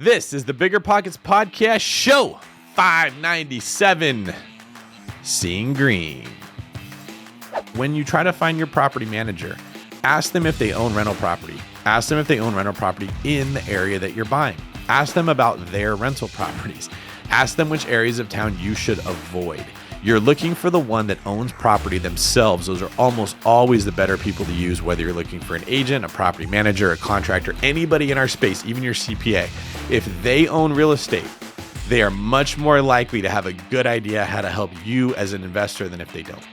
This is the BiggerPockets Podcast, show 597, Seeing Greene. When you try to find your property manager, ask them if they own rental property. Ask them if they own rental property in the area that you're buying. Ask them about their rental properties. Ask them which areas of town you should avoid. You're looking for the one that owns property themselves. Those are almost always the better people to use, whether you're looking for an agent, a property manager, a contractor, anybody in our space, even your CPA. If they own real estate, they are much more likely to have a good idea how to help you as an investor than if they don't.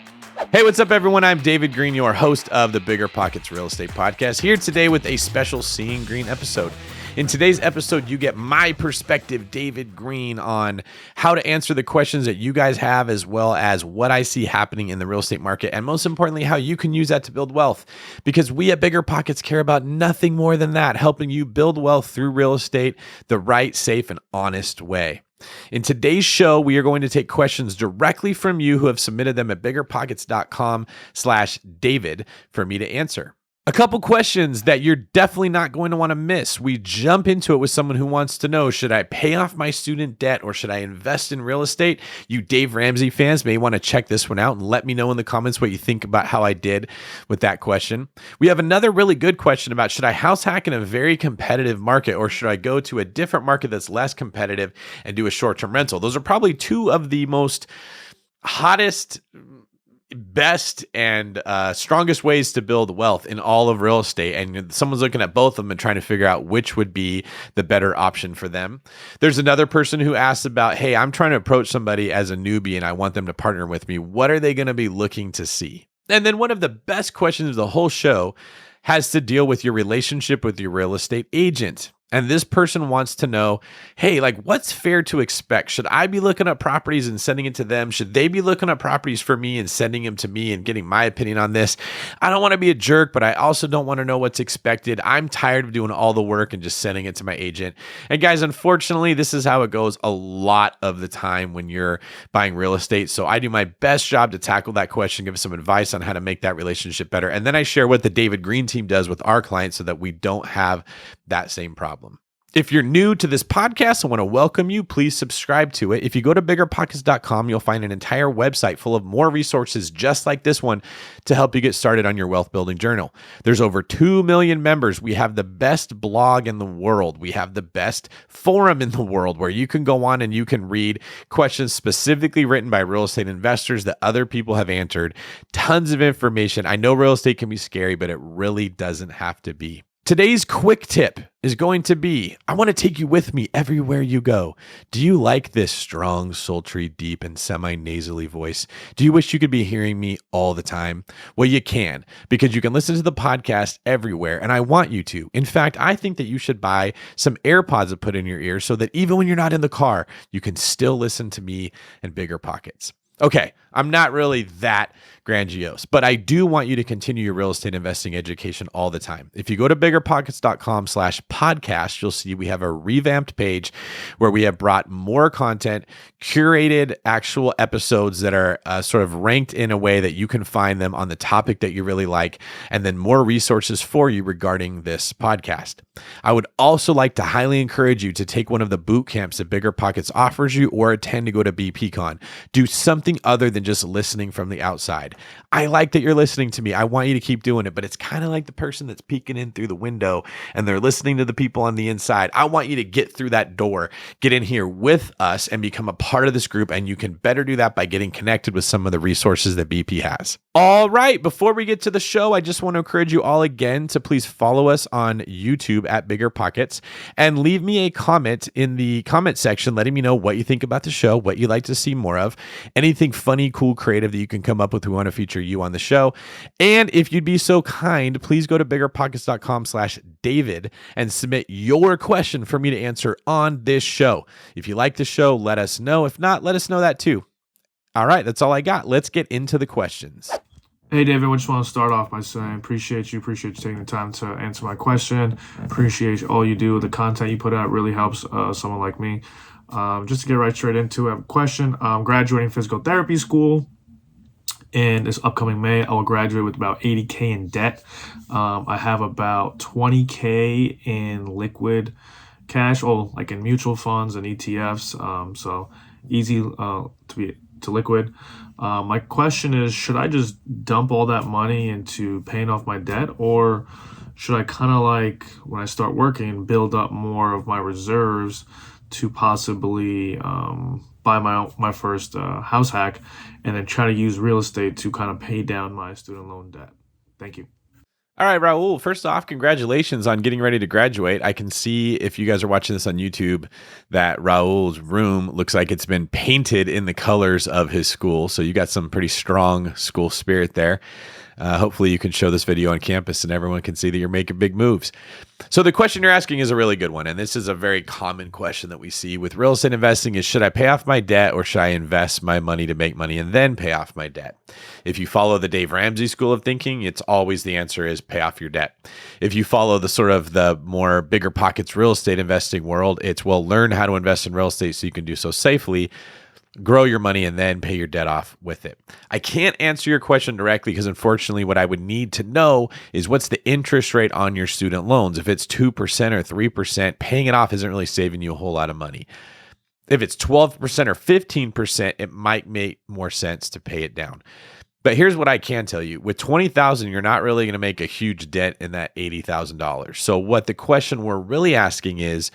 Hey, what's up, everyone? I'm David Greene, your host of the BiggerPockets Real Estate Podcast, here today with a special Seeing Greene episode. In today's episode, you get my perspective, David Greene, on how to answer the questions that you guys have, as well as what I see happening in the real estate market, and most importantly, how you can use that to build wealth. Because we at BiggerPockets care about nothing more than that, helping you build wealth through real estate the right, safe, and honest way. In today's show, we are going to take questions directly from you who have submitted them at biggerpockets.com/David for me to answer. A couple questions that you're definitely not going to want to miss. We jump into it with someone who wants to know, should I pay off my student debt or should I invest in real estate? You Dave Ramsey fans may want to check this one out and let me know in the comments what you think about how I did with that question. We have another really good question about, should I house hack in a very competitive market or should I go to a different market that's less competitive and do a short-term rental? Those are probably two of the most hottest, best and strongest ways to build wealth in all of real estate. And someone's looking at both of them and trying to figure out which would be the better option for them. There's another person who asks about, hey, I'm trying to approach somebody as a newbie and I want them to partner with me. What are they going to be looking to see? And then one of the best questions of the whole show has to deal with your relationship with your real estate agent. And this person wants to know, hey, what's fair to expect? Should I be looking up properties and sending it to them? Should they be looking up properties for me and sending them to me and getting my opinion on this? I don't want to be a jerk, but I also don't want to know what's expected. I'm tired of doing all the work and just sending it to my agent. And guys, unfortunately, this is how it goes a lot of the time when you're buying real estate. So I do my best job to tackle that question, give some advice on how to make that relationship better. And then I share what the David Greene team does with our clients so that we don't have that same problem. If you're new to this podcast, I want to welcome you. Please subscribe to it. If you go to biggerpockets.com, you'll find an entire website full of more resources just like this one to help you get started on your wealth building journal. There's over 2 million members. We have the best blog in the world. We have the best forum in the world where you can go on and you can read questions specifically written by real estate investors that other people have answered. Tons of information. I know real estate can be scary, but it really doesn't have to be. Today's quick tip is going to be, I want to take you with me everywhere you go. Do you like this strong, sultry, deep, and semi-nasally voice? Do you wish you could be hearing me all the time? Well, you can, because you can listen to the podcast everywhere, and I want you to. In fact, I think that you should buy some AirPods to put in your ears so that even when you're not in the car, you can still listen to me and BiggerPockets. Okay, I'm not really that grandiose, but I do want you to continue your real estate investing education all the time. If you go to biggerpockets.com/podcast, you'll see we have a revamped page where we have brought more content, curated actual episodes that are sort of ranked in a way that you can find them on the topic that you really like, and then more resources for you regarding this podcast. I would also like to highly encourage you to take one of the boot camps that BiggerPockets offers you or attend to go to BPCon. Do something other than just listening from the outside. I like that you're listening to me. I want you to keep doing it, but it's kind of like the person that's peeking in through the window and they're listening to the people on the inside. I want you to get through that door, get in here with us and become a part of this group. And you can better do that by getting connected with some of the resources that BP has. All right. Before we get to the show, I just want to encourage you all again to please follow us on YouTube at BiggerPockets and leave me a comment in the comment section letting me know what you think about the show, what you'd like to see more of, anything funny, cool, creative that you can come up with. We want to feature you on the show. And if you'd be so kind, please go to biggerpockets.com/David and submit your question for me to answer on this show. If you like the show, let us know. If not, let us know that too. All right, that's all I got. Let's get into the questions. Hey, David, I just want to start off by saying appreciate you taking the time to answer my question. Appreciate all you do. The content you put out really helps someone like me. Just to get right straight into it, I have a question. I'm graduating physical therapy school in this upcoming May. I will graduate with about $80K in debt. I have about $20K in liquid cash, oh, like in mutual funds and ETFs. So easy to liquid. My question is, should I just dump all that money into paying off my debt, or should I kind of like when I start working, build up more of my reserves to possibly buy my first house hack, and then try to use real estate to kind of pay down my student loan debt? Thank you. All right, Raul, first off, congratulations on getting ready to graduate. I can see if you guys are watching this on YouTube that Raul's room looks like it's been painted in the colors of his school. So you got some pretty strong school spirit there. Hopefully you can show this video on campus and everyone can see that you're making big moves. So the question you're asking is a really good one. And this is a very common question that we see with real estate investing is, should I pay off my debt or should I invest my money to make money and then pay off my debt? If you follow the Dave Ramsey school of thinking, it's always the answer is pay off your debt. If you follow the sort of the more BiggerPockets real estate investing world, it's, well, learn how to invest in real estate so you can do so safely, grow your money, and then pay your debt off with it. I can't answer your question directly because unfortunately what I would need to know is what's the interest rate on your student loans. If it's 2% or 3%, paying it off isn't really saving you a whole lot of money. If it's 12% or 15%, it might make more sense to pay it down. But here's what I can tell you. With $20,000, you're not really going to make a huge dent in that $80,000. So what the question we're really asking is,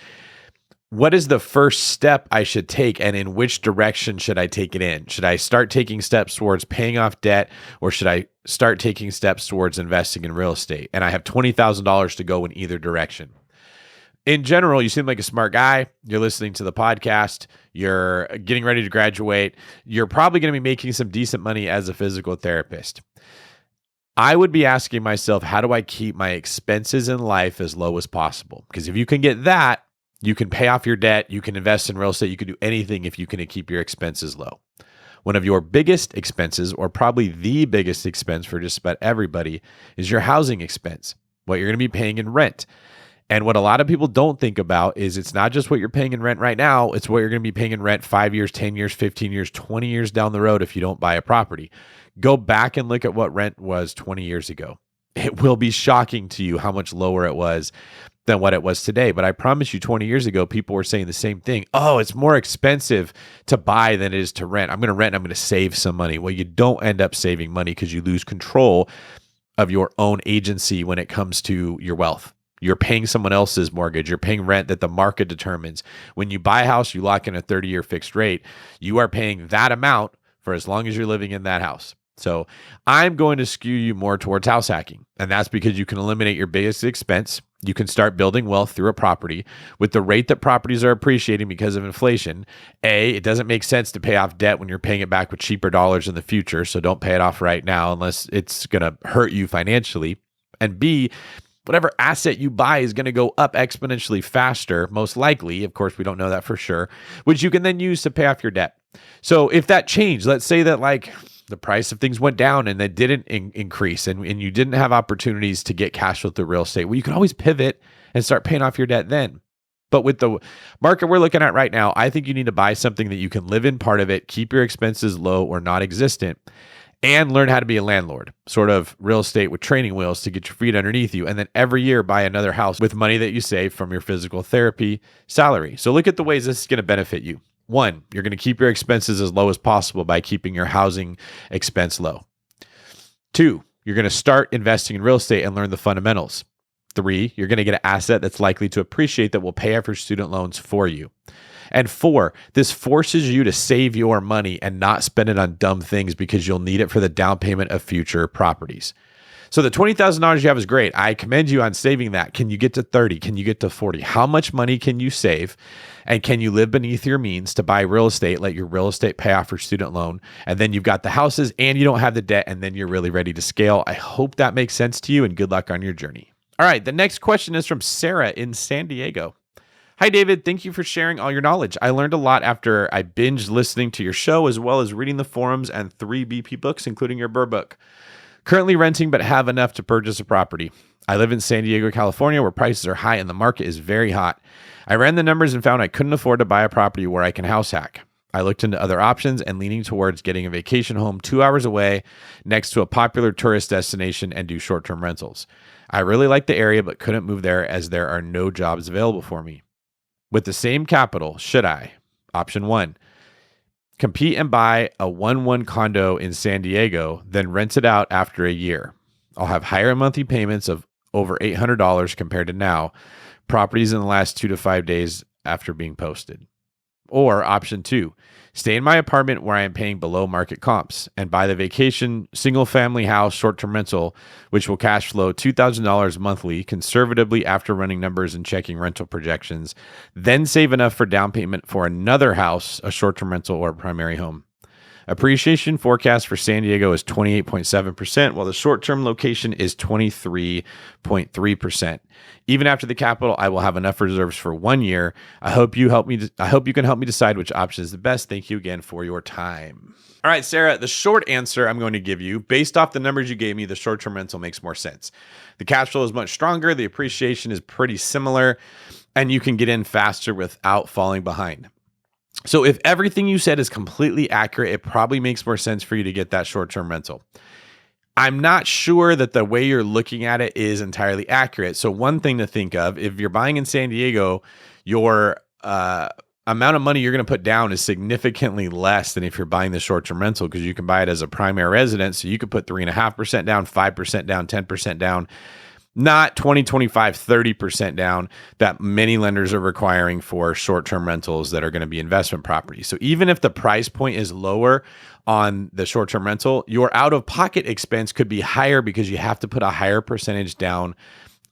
what is the first step I should take and in which direction should I take it in? Should I start taking steps towards paying off debt or should I start taking steps towards investing in real estate? And I have $20,000 to go in either direction. In general, you seem like a smart guy. You're listening to the podcast. You're getting ready to graduate. You're probably going to be making some decent money as a physical therapist. I would be asking myself, how do I keep my expenses in life as low as possible? Because if you can get that, you can pay off your debt, you can invest in real estate, you can do anything if you can keep your expenses low. One of your biggest expenses, or probably the biggest expense for just about everybody, is your housing expense, what you're going to be paying in rent. And what a lot of people don't think about is it's not just what you're paying in rent right now, it's what you're going to be paying in rent 5 years, 10 years, 15 years, 20 years down the road if you don't buy a property. Go back and look at what rent was 20 years ago. It will be shocking to you how much lower it was than what it was today. But I promise you 20 years ago, people were saying the same thing. Oh, it's more expensive to buy than it is to rent. I'm going to rent and I'm going to save some money. Well, you don't end up saving money because you lose control of your own agency when it comes to your wealth. You're paying someone else's mortgage. You're paying rent that the market determines. When you buy a house, you lock in a 30-year fixed rate. You are paying that amount for as long as you're living in that house. So I'm going to skew you more towards house hacking. And that's because you can eliminate your biggest expense. You can start building wealth through a property. With the rate that properties are appreciating because of inflation, it doesn't make sense to pay off debt when you're paying it back with cheaper dollars in the future. So don't pay it off right now unless it's going to hurt you financially. And B, whatever asset you buy is going to go up exponentially faster, most likely. Of course, we don't know that for sure, which you can then use to pay off your debt. So if that changed, let's say that like the price of things went down and that didn't increase and you didn't have opportunities to get cash with the real estate, well, you can always pivot and start paying off your debt then. But with the market we're looking at right now, I think you need to buy something that you can live in part of it, keep your expenses low or non-existent, and learn how to be a landlord, sort of real estate with training wheels to get your feet underneath you. And then every year buy another house with money that you save from your physical therapy salary. So look at the ways this is going to benefit you. 1, you're going to keep your expenses as low as possible by keeping your housing expense low. 2, you're going to start investing in real estate and learn the fundamentals. 3, you're going to get an asset that's likely to appreciate that will pay off your student loans for you. And 4, this forces you to save your money and not spend it on dumb things because you'll need it for the down payment of future properties. So the $20,000 you have is great. I commend you on saving that. Can you get to 30? Can you get to 40? How much money can you save? And can you live beneath your means to buy real estate, let your real estate pay off your student loan? And then you've got the houses and you don't have the debt, and then you're really ready to scale. I hope that makes sense to you, and good luck on your journey. All right, the next question is from Sarah in San Diego. Hi, David. Thank you for sharing all your knowledge. I learned a lot after I binged listening to your show, as well as reading the forums and 3 BP books, including your Burr book. Currently renting, but have enough to purchase a property. I live in San Diego, California, where prices are high and the market is very hot. I ran the numbers and found I couldn't afford to buy a property where I can house hack. I looked into other options and leaning towards getting a vacation home 2 hours away next to a popular tourist destination and do short-term rentals. I really like the area, but couldn't move there as there are no jobs available for me. With the same capital, should I? Option 1, compete and buy a 1-1 condo in San Diego, then rent it out after a year. I'll have higher monthly payments of over $800 compared to now. Properties in the last 2 to 5 days after being posted. Or option 2, stay in my apartment where I am paying below market comps and buy the vacation single family house short-term rental, which will cash flow $2,000 monthly conservatively after running numbers and checking rental projections, then save enough for down payment for another house, a short-term rental, or a primary home. Appreciation forecast for San Diego is 28.7%, while the short-term location is 23.3%. Even after the capital, I will have enough reserves for 1 year. I hope you can help me decide which option is the best. Thank you again for your time. All right, Sarah, the short answer I'm going to give you, based off the numbers you gave me, the short-term rental makes more sense. The cash flow is much stronger. The appreciation is pretty similar, and you can get in faster without falling behind. So if everything you said is completely accurate, it probably makes more sense for you to get that short-term rental. I'm not sure that the way you're looking at it is entirely accurate. So one thing to think of, if you're buying in San Diego, your amount of money you're going to put down is significantly less than if you're buying the short-term rental, because you can buy it as a primary residence. So you could put 3.5% down, 5% down, 10% down. Not 20, 25, 30% down that many lenders are requiring for short-term rentals that are going to be investment properties. So even if the price point is lower on the short-term rental, your out-of-pocket expense could be higher because you have to put a higher percentage down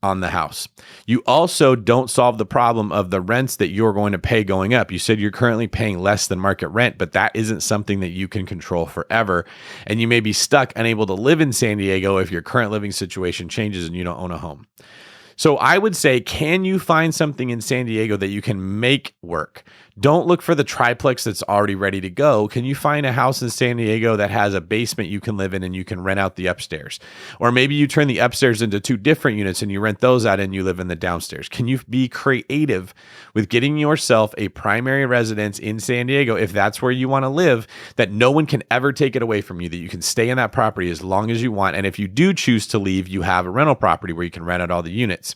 on the house. You also don't solve the problem of the rents that you're going to pay going up. You said you're currently paying less than market rent, but that isn't something that you can control forever. And you may be stuck, unable to live in San Diego if your current living situation changes and you don't own a home. So I would say, can you find something in San Diego that you can make work? Don't look for the triplex that's already ready to go. Can you find a house in San Diego that has a basement you can live in and you can rent out the upstairs? Or maybe you turn the upstairs into 2 different units and you rent those out and you live in the downstairs. Can you be creative with getting yourself a primary residence in San Diego, if that's where you want to live, that no one can ever take it away from you, that you can stay in that property as long as you want? And if you do choose to leave, you have a rental property where you can rent out all the units.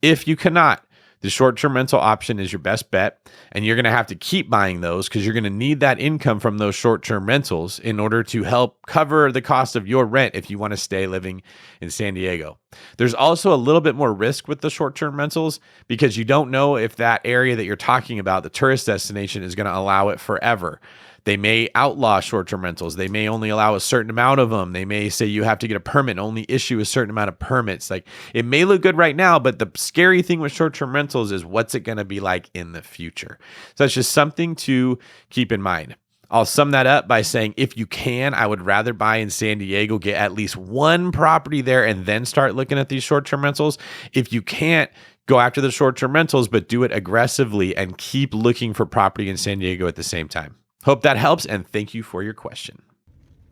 If you cannot, the short-term rental option is your best bet, and you're going to have to keep buying those because you're going to need that income from those short-term rentals in order to help cover the cost of your rent if you want to stay living in San Diego. There's also a little bit more risk with the short-term rentals because you don't know if that area that you're talking about, the tourist destination, is going to allow it forever. They may outlaw short-term rentals. They may only allow a certain amount of them. They may say you have to get a permit, only issue a certain amount of permits. Like, it may look good right now, but the scary thing with short-term rentals is what's it going to be like in the future. So that's just something to keep in mind. I'll sum that up by saying, if you can, I would rather buy in San Diego, get at least one property there, and then start looking at these short-term rentals. If you can't, go after the short-term rentals, but do it aggressively and keep looking for property in San Diego at the same time. Hope that helps, and thank you for your question.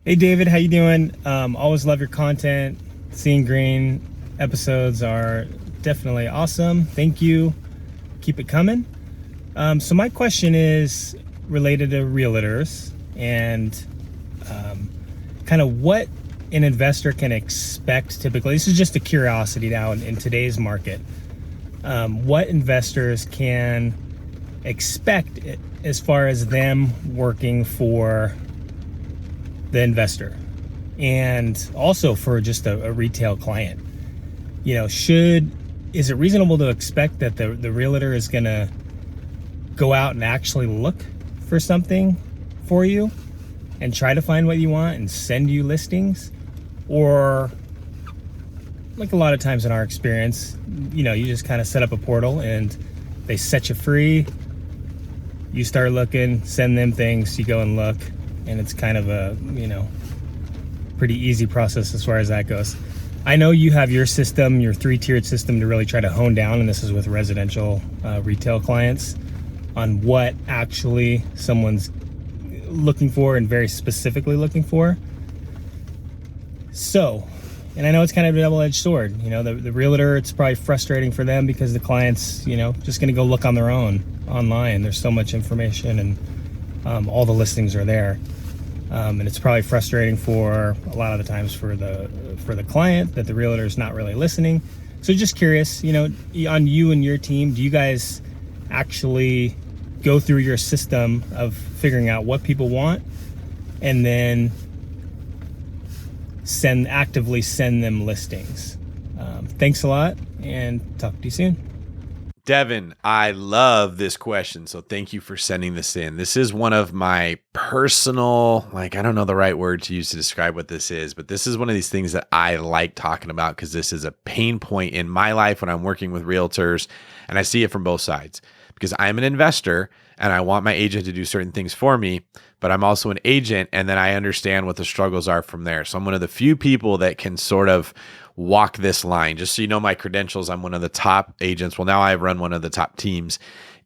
Hey David, how you doing? Always love your content. Seeing Greene episodes are definitely awesome. Thank you. Keep it coming. So my question is related to realtors and kind of what an investor can expect typically. This is just a curiosity now in today's market. What investors can expect as far as them working for the investor and also for just a retail client. You know, is it reasonable to expect that the realtor is going to go out and actually look for something for you and try to find what you want and send you listings? Or, like a lot of times in our experience, you know, you just kind of set up a portal and they set you free. You start looking, send them things, you go and look, and it's kind of a, you know, pretty easy process as far as that goes. I know you have your system, your 3-tiered system to really try to hone down, and this is with residential retail clients, on what actually someone's looking for and very specifically looking for. So, and I know it's kind of a double-edged sword. You know, the realtor, it's probably frustrating for them because the client's, you know, just going to go look on their own online. There's so much information and all the listings are there. And it's probably frustrating for a lot of the times for the client that the realtor is not really listening. So just curious, you know, on you and your team, do you guys actually go through your system of figuring out what people want and then actively send them listings. Thanks a lot, and talk to you soon. Devin, I love this question. So thank you for sending this in. This is one of my personal, I don't know the right word to use to describe what this is, but this is one of these things that I like talking about because this is a pain point in my life when I'm working with realtors, and I see it from both sides because I'm an investor and I want my agent to do certain things for me, but I'm also an agent, and then I understand what the struggles are from there. So I'm one of the few people that can sort of walk this line. Just so you know my credentials, I'm one of the top agents. Well, now I run one of the top teams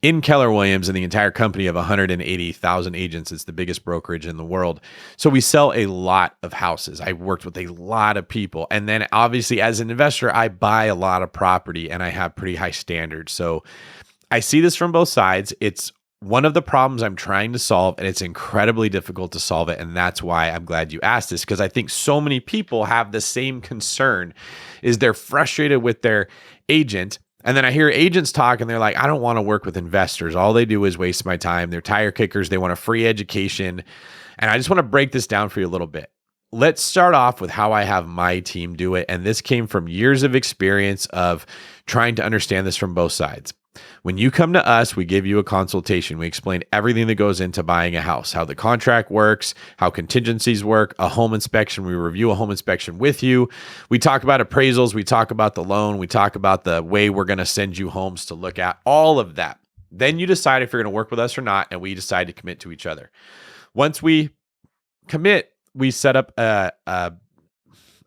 in Keller Williams, and the entire company of 180,000 agents. It's the biggest brokerage in the world. So we sell a lot of houses. I worked with a lot of people. And then obviously as an investor, I buy a lot of property and I have pretty high standards. So I see this from both sides. It's one of the problems I'm trying to solve, and it's incredibly difficult to solve it. And that's why I'm glad you asked this, because I think so many people have the same concern, is they're frustrated with their agent. And then I hear agents talk and they're like, I don't want to work with investors. All they do is waste my time. They're tire kickers. They want a free education. And I just want to break this down for you a little bit. Let's start off with how I have my team do it. And this came from years of experience of trying to understand this from both sides. When you come to us, we give you a consultation. We explain everything that goes into buying a house, how the contract works, how contingencies work, a home inspection. We review a home inspection with you. We talk about appraisals. We talk about the loan. We talk about the way we're going to send you homes to look at, all of that. Then you decide if you're going to work with us or not, and we decide to commit to each other. Once we commit, we set up a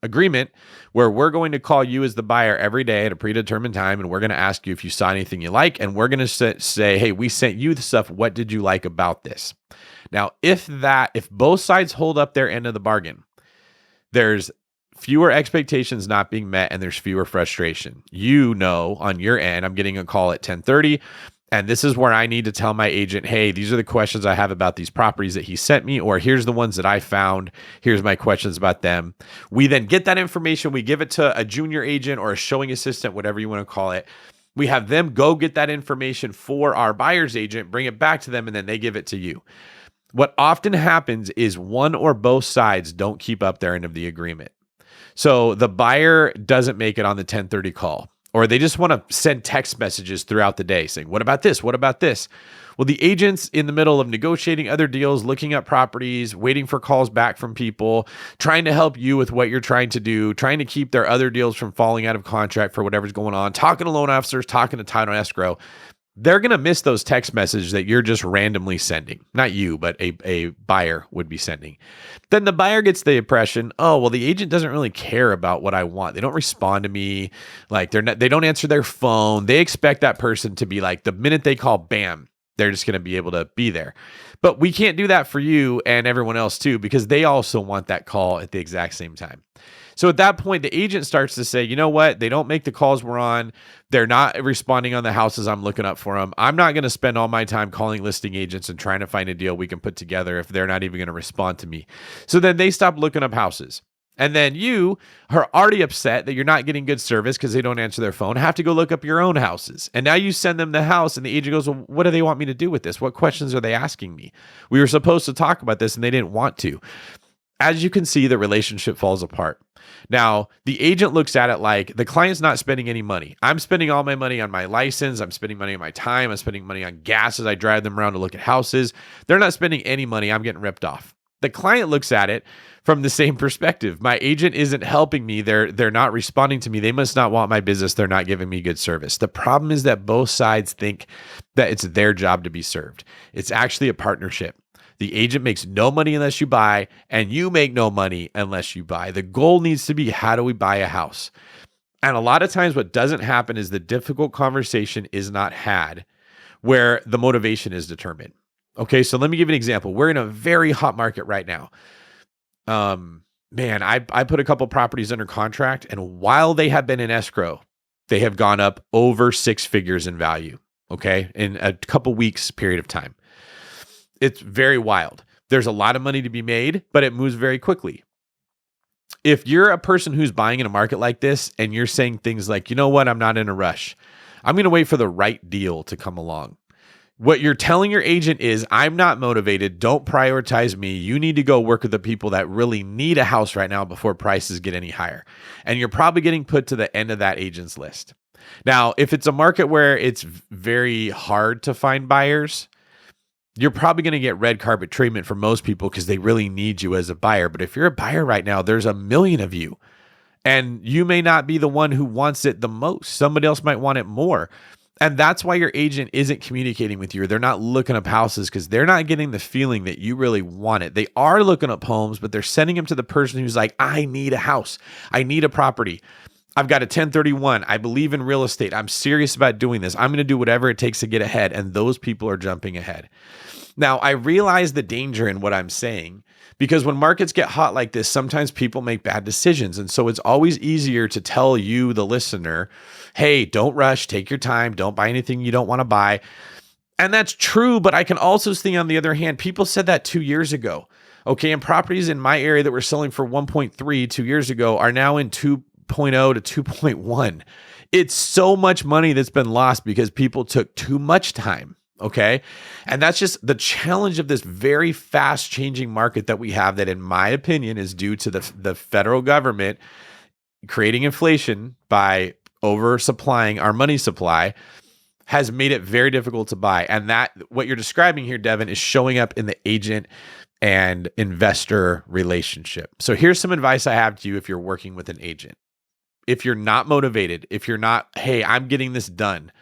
agreement where we're going to call you as the buyer every day at a predetermined time, and we're going to ask you if you saw anything you like, and we're going to say, hey, we sent you the stuff. What did you like about this? Now, if both sides hold up their end of the bargain, there's fewer expectations not being met and there's fewer frustration. You know, on your end, I'm getting a call at 10:30. And this is where I need to tell my agent, hey, these are the questions I have about these properties that he sent me, or here's the ones that I found. Here's my questions about them. We then get that information. We give it to a junior agent or a showing assistant, whatever you want to call it. We have them go get that information for our buyer's agent, bring it back to them, and then they give it to you. What often happens is one or both sides don't keep up their end of the agreement. So the buyer doesn't make it on the 10:30 call. Or they just want to send text messages throughout the day saying, what about this? What about this? Well, the agent's in the middle of negotiating other deals, looking at properties, waiting for calls back from people, trying to help you with what you're trying to do, trying to keep their other deals from falling out of contract for whatever's going on, talking to loan officers, talking to title and escrow. They're going to miss those text messages that you're just randomly sending. Not you, but a buyer would be sending. Then the buyer gets the impression, oh, well, the agent doesn't really care about what I want. They don't respond to me. Like they don't answer their phone. They expect that person to be like, the minute they call, bam, they're just going to be able to be there. But we can't do that for you and everyone else too, because they also want that call at the exact same time. So at that point, the agent starts to say, you know what? They don't make the calls we're on. They're not responding on the houses I'm looking up for them. I'm not going to spend all my time calling listing agents and trying to find a deal we can put together if they're not even going to respond to me. So then they stop looking up houses. And then you are already upset that you're not getting good service because they don't answer their phone, have to go look up your own houses. And now you send them the house and the agent goes, well, what do they want me to do with this? What questions are they asking me? We were supposed to talk about this and they didn't want to. As you can see, the relationship falls apart. Now, the agent looks at it like the client's not spending any money. I'm spending all my money on my license. I'm spending money on my time. I'm spending money on gas as I drive them around to look at houses. They're not spending any money. I'm getting ripped off. The client looks at it from the same perspective. My agent isn't helping me. They're not responding to me. They must not want my business. They're not giving me good service. The problem is that both sides think that it's their job to be served. It's actually a partnership. The agent makes no money unless you buy, and you make no money unless you buy. The goal needs to be, how do we buy a house? And a lot of times what doesn't happen is the difficult conversation is not had where the motivation is determined. Okay, so let me give you an example. We're in a very hot market right now. I put a couple properties under contract, and while they have been in escrow, they have gone up over 6 figures in value, okay, in a couple weeks period of time. It's very wild. There's a lot of money to be made, but it moves very quickly. If you're a person who's buying in a market like this and you're saying things like, you know what, I'm not in a rush. I'm going to wait for the right deal to come along. What you're telling your agent is, I'm not motivated. Don't prioritize me. You need to go work with the people that really need a house right now before prices get any higher. And you're probably getting put to the end of that agent's list. Now, if it's a market where it's very hard to find buyers, you're probably going to get red carpet treatment for most people because they really need you as a buyer. But if you're a buyer right now, there's a million of you, and you may not be the one who wants it the most. Somebody else might want it more. And that's why your agent isn't communicating with you, or they're not looking up houses, because they're not getting the feeling that you really want it. They are looking up homes, but they're sending them to the person who's like, I need a house. I need a property. I've got a 1031. I believe in real estate. I'm serious about doing this. I'm going to do whatever it takes to get ahead. And those people are jumping ahead. Now, I realize the danger in what I'm saying, because when markets get hot like this, sometimes people make bad decisions. And so it's always easier to tell you, the listener, hey, don't rush, take your time, don't buy anything you don't want to buy. And that's true, but I can also see, on the other hand, people said that 2 years ago. Okay, and properties in my area that were selling for 1.3 2 years ago are now in 2.0 to 2.1. It's so much money that's been lost because people took too much time. Okay. And that's just the challenge of this very fast changing market that we have, that in my opinion is due to the federal government creating inflation by oversupplying our money supply, has made it very difficult to buy. And that, what you're describing here, Devin, is showing up in the agent and investor relationship. So here's some advice I have to you if you're working with an agent. If you're not motivated, if you're not, hey, I'm getting this done,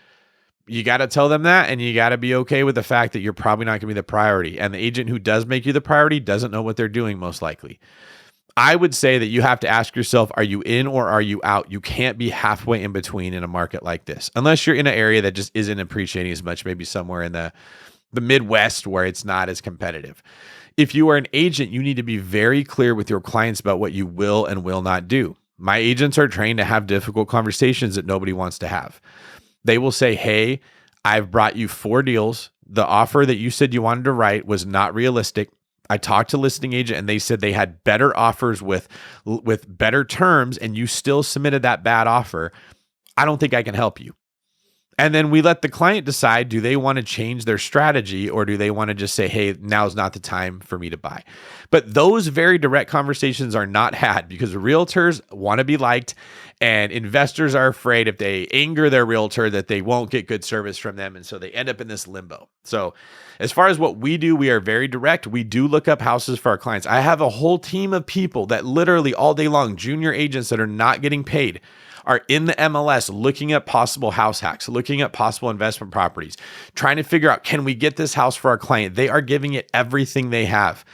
you got to tell them that, and you got to be okay with the fact that you're probably not going to be the priority. And the agent who does make you the priority doesn't know what they're doing, most likely. I would say that you have to ask yourself, are you in or are you out? You can't be halfway in between in a market like this, unless you're in an area that just isn't appreciating as much, maybe somewhere in the Midwest where it's not as competitive. If you are an agent, you need to be very clear with your clients about what you will and will not do. My agents are trained to have difficult conversations that nobody wants to have. They will say, hey, I've brought you 4 deals. The offer that you said you wanted to write was not realistic. I talked to listing agent and they said they had better offers with better terms, and you still submitted that bad offer. I don't think I can help you. And then we let the client decide, do they want to change their strategy, or do they want to just say, hey, now's not the time for me to buy? But those very direct conversations are not had, because realtors want to be liked, and investors are afraid if they anger their realtor that they won't get good service from them. And so they end up in this limbo. So as far as what we do, we are very direct. We do look up houses for our clients. I have a whole team of people that literally all day long, junior agents that are not getting paid, are in the MLS looking at possible house hacks, looking at possible investment properties, trying to figure out, can we get this house for our client? They are giving it everything they have.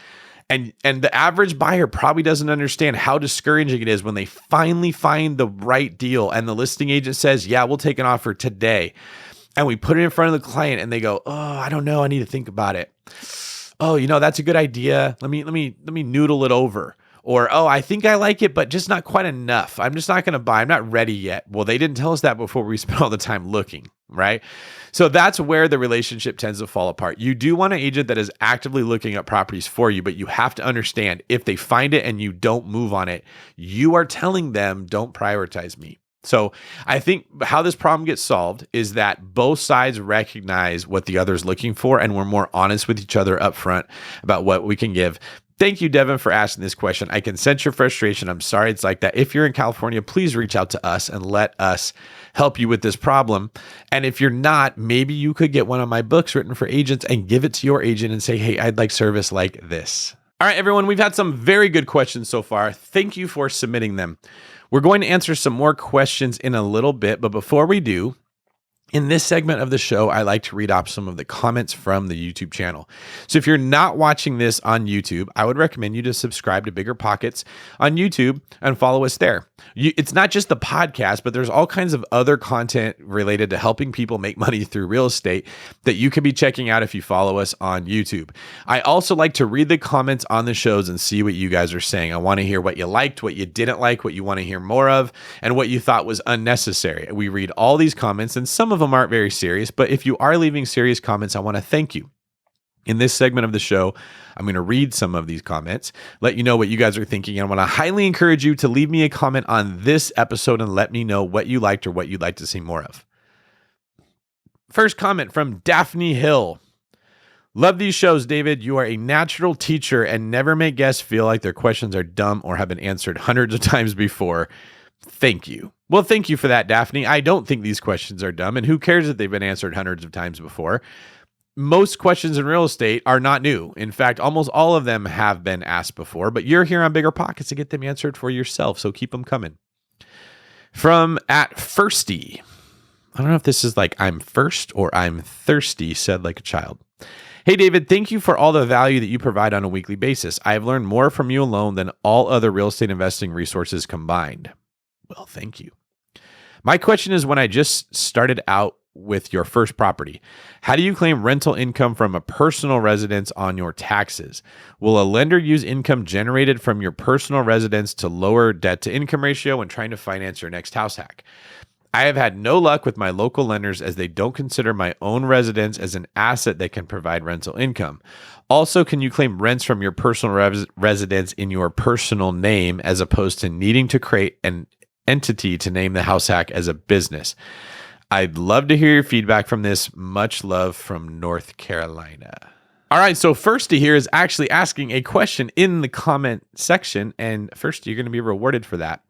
And the average buyer probably doesn't understand how discouraging it is when they finally find the right deal and the listing agent says, yeah, we'll take an offer today. And we put it in front of the client and they go, oh, I don't know, I need to think about it. Oh, that's a good idea. Let me noodle it over. Or, oh, I think I like it, but just not quite enough. I'm just not going to buy. I'm not ready yet. Well, they didn't tell us that before we spent all the time looking, right? So that's where the relationship tends to fall apart. You do want an agent that is actively looking at properties for you, but you have to understand, if they find it and you don't move on it, you are telling them, don't prioritize me. So I think how this problem gets solved is that both sides recognize what the other is looking for, and we're more honest with each other up front about what we can give. Thank you, Devin, for asking this question. I can sense your frustration. I'm sorry it's like that. If you're in California, please reach out to us and let us help you with this problem. And if you're not, maybe you could get one of my books written for agents and give it to your agent and say, hey, I'd like service like this. All right, everyone, we've had some very good questions so far. Thank you for submitting them. We're going to answer some more questions in a little bit, but before we do, in this segment of the show, I like to read off some of the comments from the YouTube channel. So if you're not watching this on YouTube, I would recommend you to subscribe to BiggerPockets on YouTube and follow us there. It's not just the podcast, but there's all kinds of other content related to helping people make money through real estate that you can be checking out if you follow us on YouTube. I also like to read the comments on the shows and see what you guys are saying. I want to hear what you liked, what you didn't like, what you want to hear more of, and what you thought was unnecessary. We read all these comments, and some of them aren't very serious, but if you are leaving serious comments, I want to thank you. In this segment of the show, I'm going to read some of these comments, let you know what you guys are thinking, and I want to highly encourage you to leave me a comment on this episode and let me know what you liked or what you'd like to see more of. First comment from Daphne Hill. Love these shows, David. You are a natural teacher and never make guests feel like their questions are dumb or have been answered hundreds of times before. Thank you. Well, thank you for that, Daphne. I don't think these questions are dumb, and who cares if they've been answered hundreds of times before? Most questions in real estate are not new. In fact, almost all of them have been asked before, but you're here on BiggerPockets to get them answered for yourself, so keep them coming. From @Firsty. I don't know if this is like I'm first or I'm thirsty, said like a child. Hey, David, thank you for all the value that you provide on a weekly basis. I have learned more from you alone than all other real estate investing resources combined. Well, thank you. My question is, when I just started out with your first property, how do you claim rental income from a personal residence on your taxes? Will a lender use income generated from your personal residence to lower debt to income ratio when trying to finance your next house hack? I have had no luck with my local lenders as they don't consider my own residence as an asset that can provide rental income. Also, can you claim rents from your personal residence in your personal name as opposed to needing to create an entity to name the house hack as a business? I'd love to hear your feedback from this. Much love from North Carolina. All right, so Firsty here is actually asking a question in the comment section, and Firsty, you're going to be rewarded for that.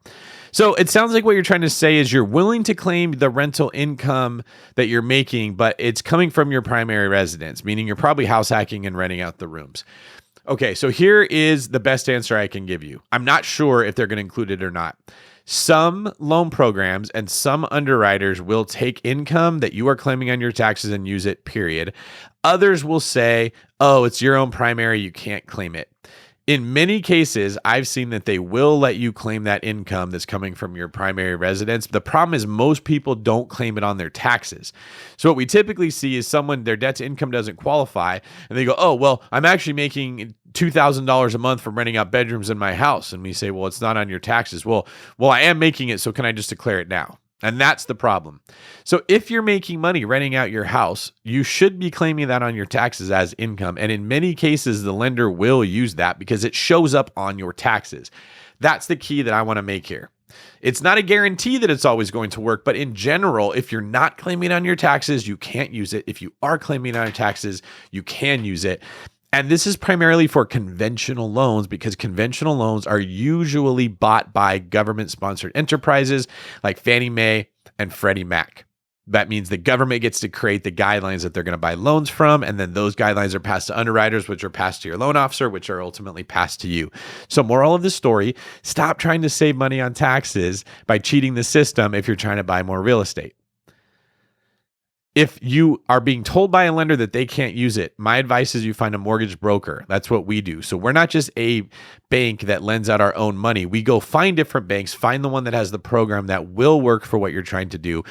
So it sounds like what you're trying to say is you're willing to claim the rental income that you're making, but it's coming from your primary residence, meaning you're probably house hacking and renting out the rooms. Okay, so here is the best answer I can give you. I'm not sure if they're going to include it or not. Some loan programs and some underwriters will take income that you are claiming on your taxes and use it, period. Others will say, oh, it's your own primary, you can't claim it. In many cases, I've seen that they will let you claim that income that's coming from your primary residence. The problem is most people don't claim it on their taxes. So what we typically see is someone, their debt to income doesn't qualify, and they go, oh, well, I'm actually making $2,000 a month from renting out bedrooms in my house. And we say, well, it's not on your taxes. Well, I am making it, so can I just declare it now? And that's the problem. So if you're making money renting out your house, you should be claiming that on your taxes as income. And in many cases, the lender will use that because it shows up on your taxes. That's the key that I want to make here. It's not a guarantee that it's always going to work, but in general, if you're not claiming on your taxes, you can't use it. If you are claiming on your taxes, you can use it. And this is primarily for conventional loans because conventional loans are usually bought by government-sponsored enterprises like Fannie Mae and Freddie Mac. That means the government gets to create the guidelines that they're going to buy loans from, and then those guidelines are passed to underwriters, which are passed to your loan officer, which are ultimately passed to you. So moral of the story, stop trying to save money on taxes by cheating the system if you're trying to buy more real estate. If you are being told by a lender that they can't use it, my advice is you find a mortgage broker. That's what we do. So we're not just a bank that lends out our own money. We go find different banks, find the one that has the program that will work for what you're trying to do.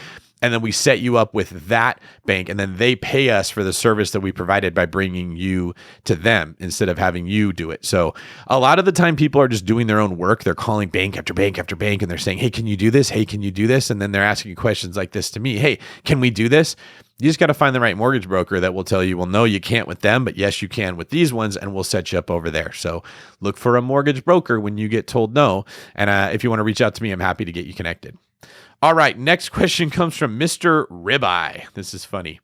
And then we set you up with that bank, and then they pay us for the service that we provided by bringing you to them instead of having you do it. So a lot of the time people are just doing their own work. They're calling bank after bank after bank, and they're saying, hey, can you do this? Hey, can you do this? And then they're asking questions like this to me. Hey, can we do this? You just got to find the right mortgage broker that will tell you, well, no, you can't with them, but yes, you can with these ones, and we'll set you up over there. So look for a mortgage broker when you get told no. And if you want to reach out to me, I'm happy to get you connected. All right, next question comes from Mr. Ribeye. This is funny.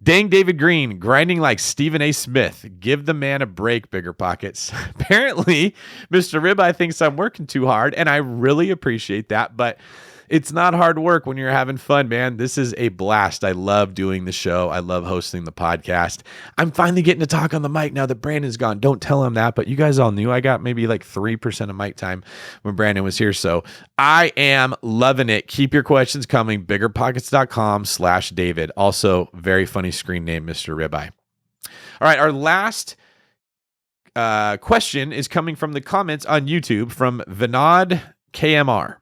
Dang David Greene, grinding like Stephen A. Smith. Give the man a break, BiggerPockets. Apparently, Mr. Ribeye thinks I'm working too hard, and I really appreciate that, but it's not hard work when you're having fun, man. This is a blast. I love doing the show. I love hosting the podcast. I'm finally getting to talk on the mic now that Brandon's gone. Don't tell him that, but you guys all knew I got maybe like 3% of mic time when Brandon was here. So I am loving it. Keep your questions coming. BiggerPockets.com/David. Also, very funny screen name, Mr. Ribeye. All right, our last question is coming from the comments on YouTube from Vinod KMR.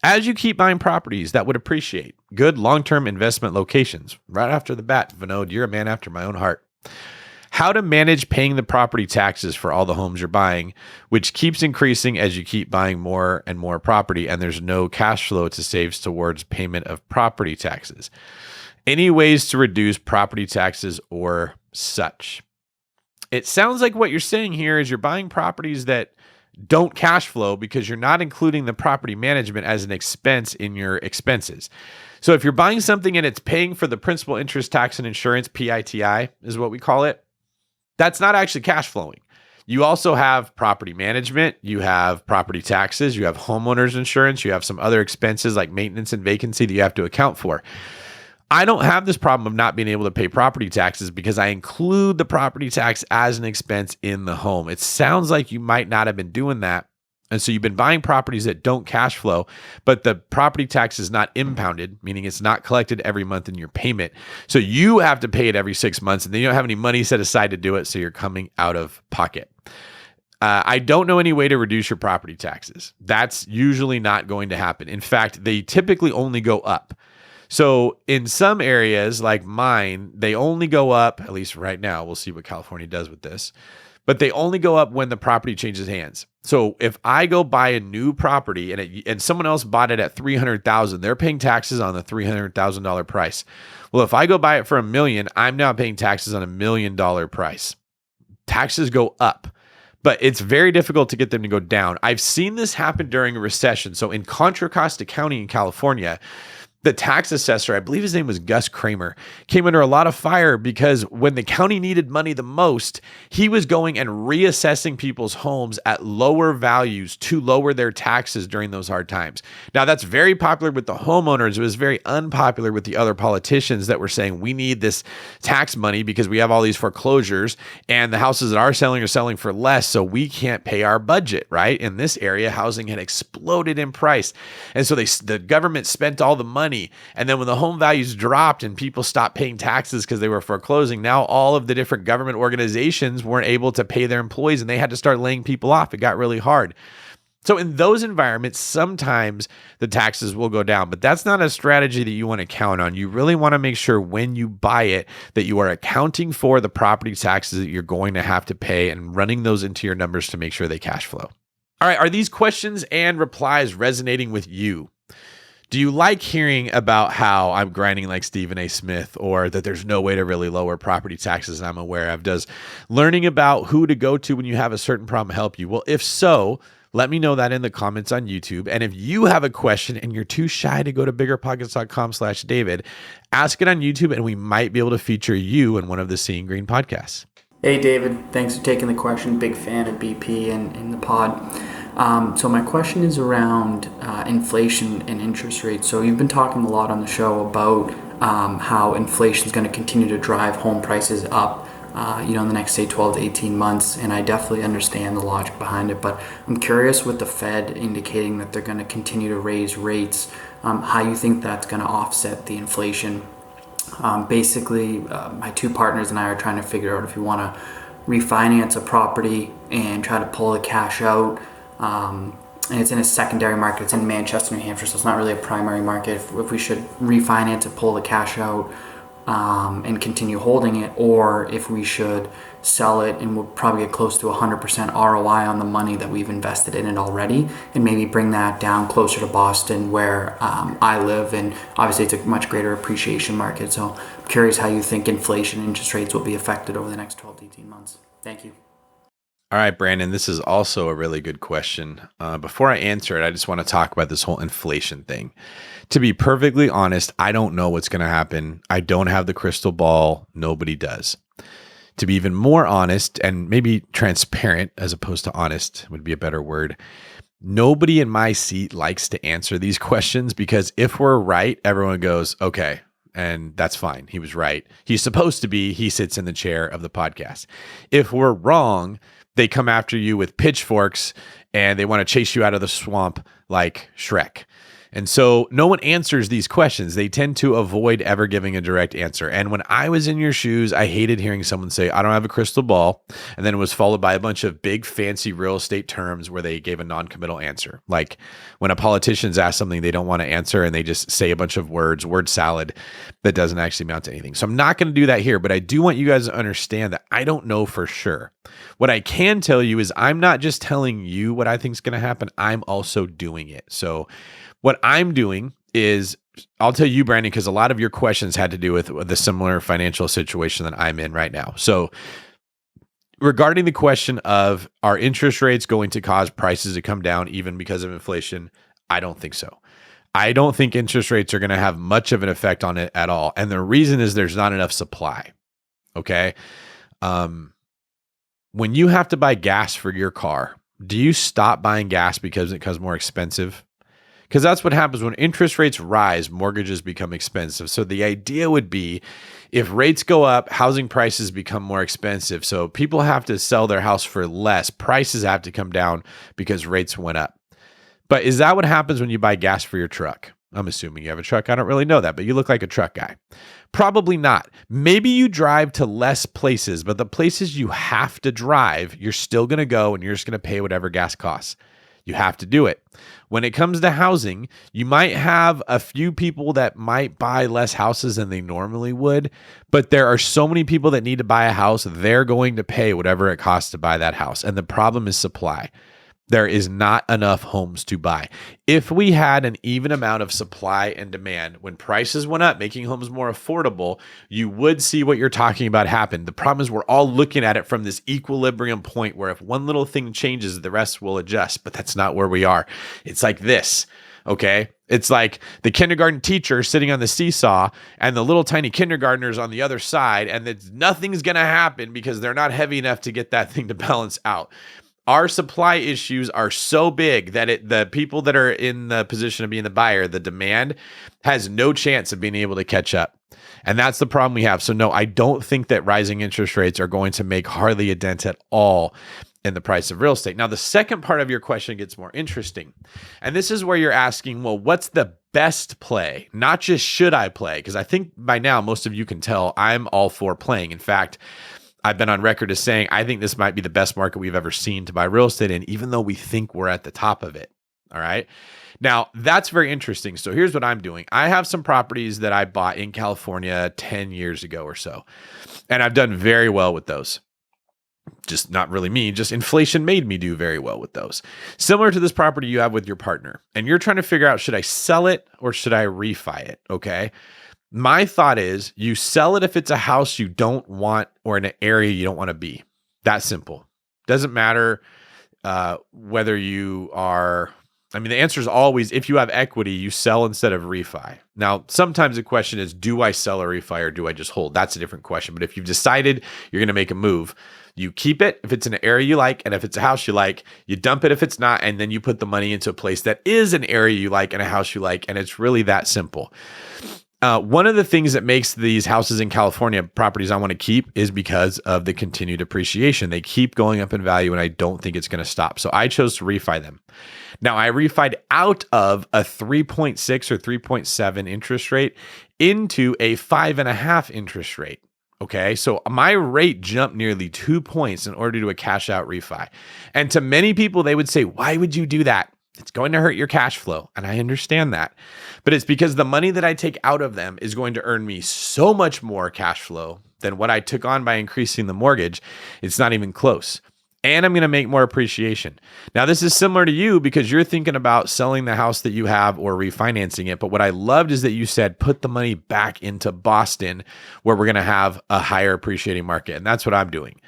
As you keep buying properties that would appreciate good long-term investment locations, right after the bat, Vinod, you're a man after my own heart. How to manage paying the property taxes for all the homes you're buying, which keeps increasing as you keep buying more and more property, and there's no cash flow to save towards payment of property taxes. Any ways to reduce property taxes or such? It sounds like what you're saying here is you're buying properties that don't cash flow because you're not including the property management as an expense in your expenses. So if you're buying something and it's paying for the principal, interest, tax, and insurance, PITI is what we call it, that's not actually cash flowing. You also have property management, you have property taxes, you have homeowners insurance, you have some other expenses like maintenance and vacancy that you have to account for. I don't have this problem of not being able to pay property taxes because I include the property tax as an expense in the home. It sounds like you might not have been doing that. And so you've been buying properties that don't cash flow, but the property tax is not impounded, meaning it's not collected every month in your payment. So you have to pay it every 6 months and then you don't have any money set aside to do it. So you're coming out of pocket. I don't know any way to reduce your property taxes. That's usually not going to happen. In fact, they typically only go up. So in some areas like mine, they only go up, at least right now, we'll see what California does with this, but they only go up when the property changes hands. So if I go buy a new property and someone else bought it at $300,000, they're paying taxes on the $300,000 price. Well, if I go buy it for $1 million, I'm now paying taxes on $1 million price. Taxes go up, but it's very difficult to get them to go down. I've seen this happen during a recession. So in Contra Costa County in California, the tax assessor, I believe his name was Gus Kramer, came under a lot of fire because when the county needed money the most, he was going and reassessing people's homes at lower values to lower their taxes during those hard times. Now, that's very popular with the homeowners. It was very unpopular with the other politicians that were saying, we need this tax money because we have all these foreclosures and the houses that are selling for less, so we can't pay our budget, right? In this area, housing had exploded in price. And so the government spent all the money. And then when the home values dropped and people stopped paying taxes because they were foreclosing, now all of the different government organizations weren't able to pay their employees and they had to start laying people off. It got really hard. So in those environments, sometimes the taxes will go down, but that's not a strategy that you want to count on. You really want to make sure when you buy it that you are accounting for the property taxes that you're going to have to pay and running those into your numbers to make sure they cash flow. All right, are these questions and replies resonating with you? Do you like hearing about how I'm grinding like Stephen A. Smith or that there's no way to really lower property taxes I'm aware of? Does learning about who to go to when you have a certain problem help you? Well, if so, let me know that in the comments on YouTube. And if you have a question and you're too shy to go to biggerpockets.com/David, ask it on YouTube and we might be able to feature you in one of the Seeing Greene podcasts. Hey, David. Thanks for taking the question. Big fan of BP and the pod. So my question is around inflation and interest rates. So you've been talking a lot on the show about how inflation is going to continue to drive home prices up, in the next, say, 12 to 18 months. And I definitely understand the logic behind it. But I'm curious with the Fed indicating that they're going to continue to raise rates, how you think that's going to offset the inflation. Basically, my two partners and I are trying to figure out if we want to refinance a property and try to pull the cash out. And it's in a secondary market. It's in Manchester, New Hampshire, so it's not really a primary market. If we should refinance it, pull the cash out, and continue holding it, or if we should sell it and we'll probably get close to 100% ROI on the money that we've invested in it already, and maybe bring that down closer to Boston where I live, and obviously it's a much greater appreciation market. So I'm curious how you think inflation and interest rates will be affected over the next 12 to 18 months. Thank you. All right, Brandon, this is also a really good question. Before I answer it, I just want to talk about this whole inflation thing. To be perfectly honest, I don't know what's going to happen. I don't have the crystal ball. Nobody does. To be even more honest and maybe transparent as opposed to honest would be a better word. Nobody in my seat likes to answer these questions because if we're right, everyone goes, okay, and that's fine. He was right. He's supposed to be. He sits in the chair of the podcast. If we're wrong, they come after you with pitchforks and they want to chase you out of the swamp like Shrek. And so no one answers these questions. They tend to avoid ever giving a direct answer. And when I was in your shoes, I hated hearing someone say, I don't have a crystal ball. And then it was followed by a bunch of big fancy real estate terms where they gave a non-committal answer. Like when a politician's asked something they don't want to answer and they just say a bunch of words, word salad that doesn't actually amount to anything. So I'm not going to do that here, but I do want you guys to understand that I don't know for sure. What I can tell you is I'm not just telling you what I think is going to happen. I'm also doing it. So what I'm doing is, I'll tell you, Brandon, because a lot of your questions had to do with the similar financial situation that I'm in right now. So regarding the question of are interest rates going to cause prices to come down even because of inflation, I don't think so. I don't think interest rates are going to have much of an effect on it at all. And the reason is there's not enough supply. Okay. When you have to buy gas for your car, do you stop buying gas because it becomes more expensive? Because that's what happens when interest rates rise, mortgages become expensive. So the idea would be if rates go up, housing prices become more expensive. So people have to sell their house for less. Prices have to come down because rates went up. But is that what happens when you buy gas for your truck? I'm assuming you have a truck. I don't really know that, but you look like a truck guy. Probably not. Maybe you drive to less places, but the places you have to drive, you're still going to go and you're just going to pay whatever gas costs. You have to do it. When it comes to housing, you might have a few people that might buy less houses than they normally would, but there are so many people that need to buy a house, they're going to pay whatever it costs to buy that house. And the problem is supply. There is not enough homes to buy. If we had an even amount of supply and demand, when prices went up, making homes more affordable, you would see what you're talking about happen. The problem is we're all looking at it from this equilibrium point where if one little thing changes, the rest will adjust, but that's not where we are. It's like this, okay? It's like the kindergarten teacher sitting on the seesaw and the little tiny kindergartners on the other side, and nothing's going to happen because they're not heavy enough to get that thing to balance out. Our supply issues are so big that the people that are in the position of being the buyer, the demand has no chance of being able to catch up. And that's the problem we have. So no, I don't think that rising interest rates are going to make hardly a dent at all in the price of real estate. Now, the second part of your question gets more interesting. And this is where you're asking, well, what's the best play? Not just should I play? Because I think by now, most of you can tell I'm all for playing. In fact, I've been on record as saying, I think this might be the best market we've ever seen to buy real estate in, even though we think we're at the top of it. All right. Now, that's very interesting. So here's what I'm doing. I have some properties that I bought in California 10 years ago or so, and I've done very well with those. Just not really me, just inflation made me do very well with those. Similar to this property you have with your partner, and you're trying to figure out, should I sell it or should I refi it? Okay. My thought is you sell it if it's a house you don't want or in an area you don't want to be. That simple. Doesn't matter whether you are, the answer is always, if you have equity, you sell instead of refi. Now, sometimes the question is, do I sell or refi or do I just hold? That's a different question. But if you've decided you're going to make a move, you keep it if it's an area you like, and if it's a house you like, you dump it if it's not, and then you put the money into a place that is an area you like and a house you like, and it's really that simple. One of the things that makes these houses in California properties I want to keep is because of the continued appreciation. They keep going up in value, and I don't think it's going to stop. So I chose to refi them. Now, I refied out of a 3.6 or 3.7 interest rate into a 5.5 interest rate. Okay, so my rate jumped nearly 2 points in order to do a cash out refi. And to many people, they would say, why would you do that? It's going to hurt your cash flow. And I understand that. But it's because the money that I take out of them is going to earn me so much more cash flow than what I took on by increasing the mortgage. It's not even close. And I'm going to make more appreciation. Now, this is similar to you because you're thinking about selling the house that you have or refinancing it. But what I loved is that you said, put the money back into Boston where we're going to have a higher appreciating market. And that's what I'm doing.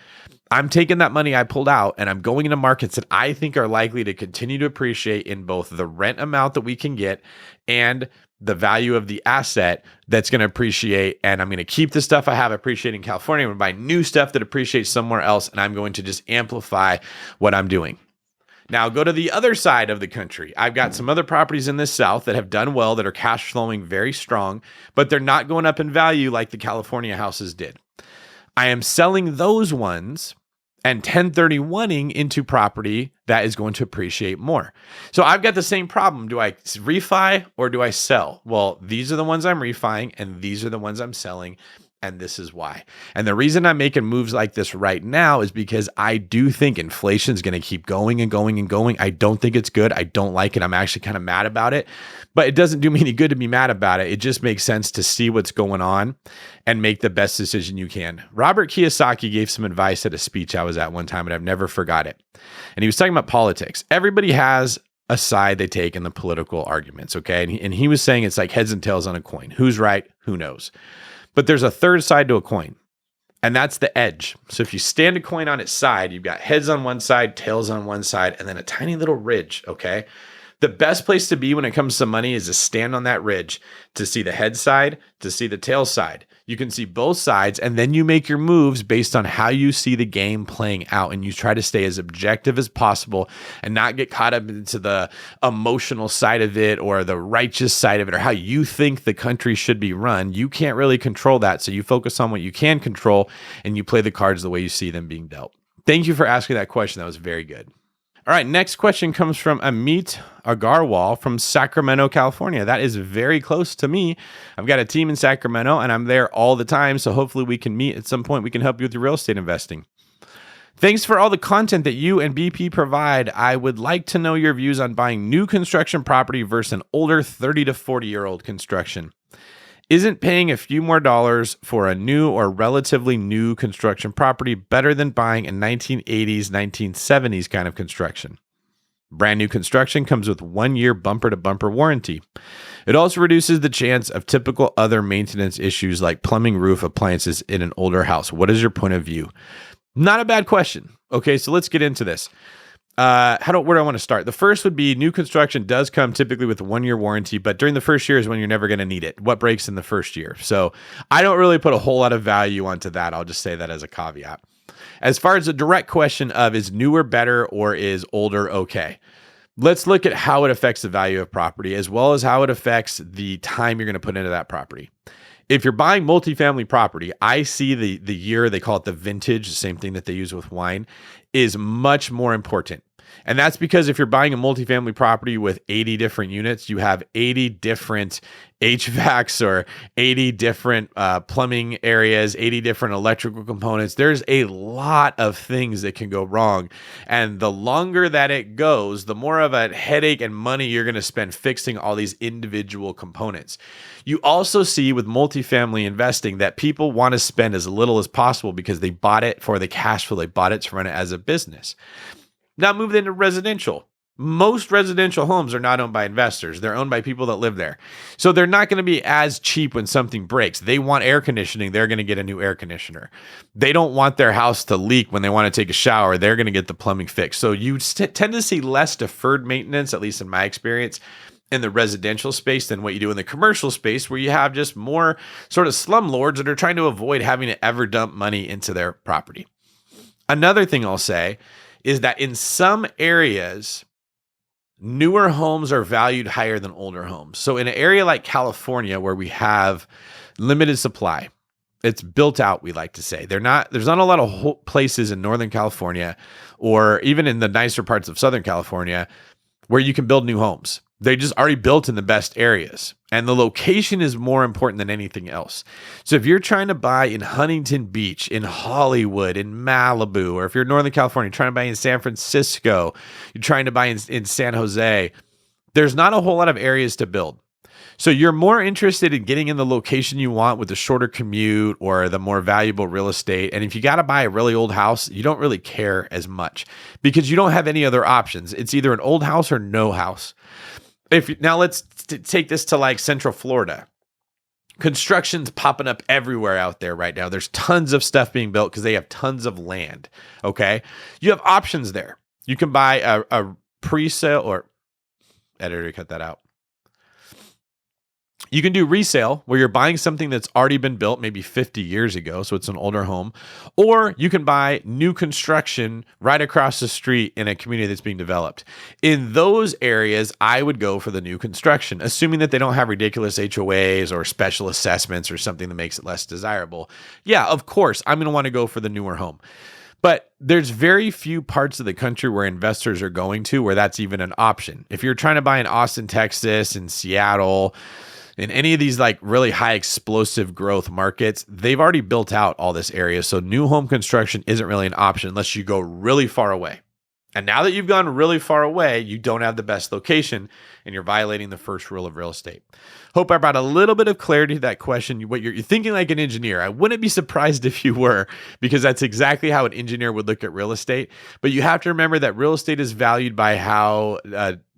I'm taking that money I pulled out and I'm going into markets that I think are likely to continue to appreciate in both the rent amount that we can get and the value of the asset that's going to appreciate. And I'm going to keep the stuff I have appreciating in California. I'm going to buy new stuff that appreciates somewhere else. And I'm going to just amplify what I'm doing. Now go to the other side of the country. I've got some other properties in the South that have done well, that are cash flowing very strong, but they're not going up in value like the California houses did. I am selling those ones and 1031ing into property that is going to appreciate more. So I've got the same problem. Do I refi or do I sell? Well, these are the ones I'm refining and these are the ones I'm selling. And this is why. And the reason I'm making moves like this right now is because I do think inflation is going to keep going and going and going. I don't think it's good. I don't like it. I'm actually kind of mad about it, but it doesn't do me any good to be mad about it. It just makes sense to see what's going on and make the best decision you can. Robert Kiyosaki gave some advice at a speech I was at one time, and I've never forgot it. And he was talking about politics. Everybody has a side they take in the political arguments, okay? And he was saying it's like heads and tails on a coin. Who's right? Who knows? But there's a third side to a coin. And that's the edge. So if you stand a coin on its side, you've got heads on one side, tails on one side, and then a tiny little ridge, okay? The best place to be when it comes to money is to stand on that ridge, to see the head side, to see the tail side. You can see both sides, and then you make your moves based on how you see the game playing out, and you try to stay as objective as possible and not get caught up into the emotional side of it or the righteous side of it or how you think the country should be run. You can't really control that, so you focus on what you can control, and you play the cards the way you see them being dealt. Thank you for asking that question. That was very good. All right, next question comes from Amit Agarwal from Sacramento, California. That is very close to me. I've got a team in Sacramento, and I'm there all the time, so hopefully we can meet at some point. We can help you with your real estate investing. Thanks for all the content that you and BP provide. I would like to know your views on buying new construction property versus an older 30 to 40-year-old construction. Isn't paying a few more dollars for a new or relatively new construction property better than buying a 1980s, 1970s kind of construction? Brand new construction comes with 1 year bumper to bumper warranty. It also reduces the chance of typical other maintenance issues like plumbing, roof, appliances in an older house. What is your point of view? Not a bad question. Okay, so let's get into this. Where do I want to start? The first would be new construction does come typically with a 1 year warranty, but during the first year is when you're never going to need it. What breaks in the first year? So I don't really put a whole lot of value onto that. I'll just say that as a caveat. As far as the direct question of is newer better or is older okay? Let's look at how it affects the value of property as well as how it affects the time you're going to put into that property. If you're buying multifamily property, I see the year, they call it the vintage, the same thing that they use with wine, is much more important. And that's because if you're buying a multifamily property with 80 different units, you have 80 different HVACs or 80 different plumbing areas, 80 different electrical components. There's a lot of things that can go wrong. And the longer that it goes, the more of a headache and money you're going to spend fixing all these individual components. You also see with multifamily investing that people want to spend as little as possible because they bought it for the cash flow. They bought it to run it as a business. Now move into residential. Most residential homes are not owned by investors. They're owned by people that live there. So they're not going to be as cheap when something breaks. They want air conditioning. They're going to get a new air conditioner. They don't want their house to leak when they want to take a shower. They're going to get the plumbing fixed. So you tend to see less deferred maintenance, at least in my experience, in the residential space than what you do in the commercial space, where you have just more sort of slumlords that are trying to avoid having to ever dump money into their property. Another thing I'll say is that in some areas, newer homes are valued higher than older homes. So in an area like California, where we have limited supply, it's built out, we like to say. There's not a lot of places in Northern California or even in the nicer parts of Southern California where you can build new homes. They just already built in the best areas. And the location is more important than anything else. So if you're trying to buy in Huntington Beach, in Hollywood, in Malibu, or if you're in Northern California, trying to buy in San Francisco, you're trying to buy in San Jose, there's not a whole lot of areas to build. So you're more interested in getting in the location you want with the shorter commute or the more valuable real estate. And if you got to buy a really old house, you don't really care as much because you don't have any other options. It's either an old house or no house. Now let's take this to like Central Florida. Construction's popping up everywhere out there right now. There's tons of stuff being built because they have tons of land. Okay. You have options there. You can buy a pre-sale or editor, cut that out. You can do resale where you're buying something that's already been built maybe 50 years ago, so it's an older home, or you can buy new construction right across the street in a community that's being developed. In those areas, I would go for the new construction, assuming that they don't have ridiculous HOAs or special assessments or something that makes it less desirable. Yeah, of course, I'm going to want to go for the newer home. But there's very few parts of the country where investors are going to where that's even an option. If you're trying to buy in Austin, Texas, in Seattle, in any of these like really high explosive growth markets, they've already built out all this area. So new home construction isn't really an option unless you go really far away. And now that you've gone really far away, you don't have the best location and you're violating the first rule of real estate. Hope I brought a little bit of clarity to that question. What you're thinking like an engineer. I wouldn't be surprised if you were, because that's exactly how an engineer would look at real estate. But you have to remember that real estate is valued by how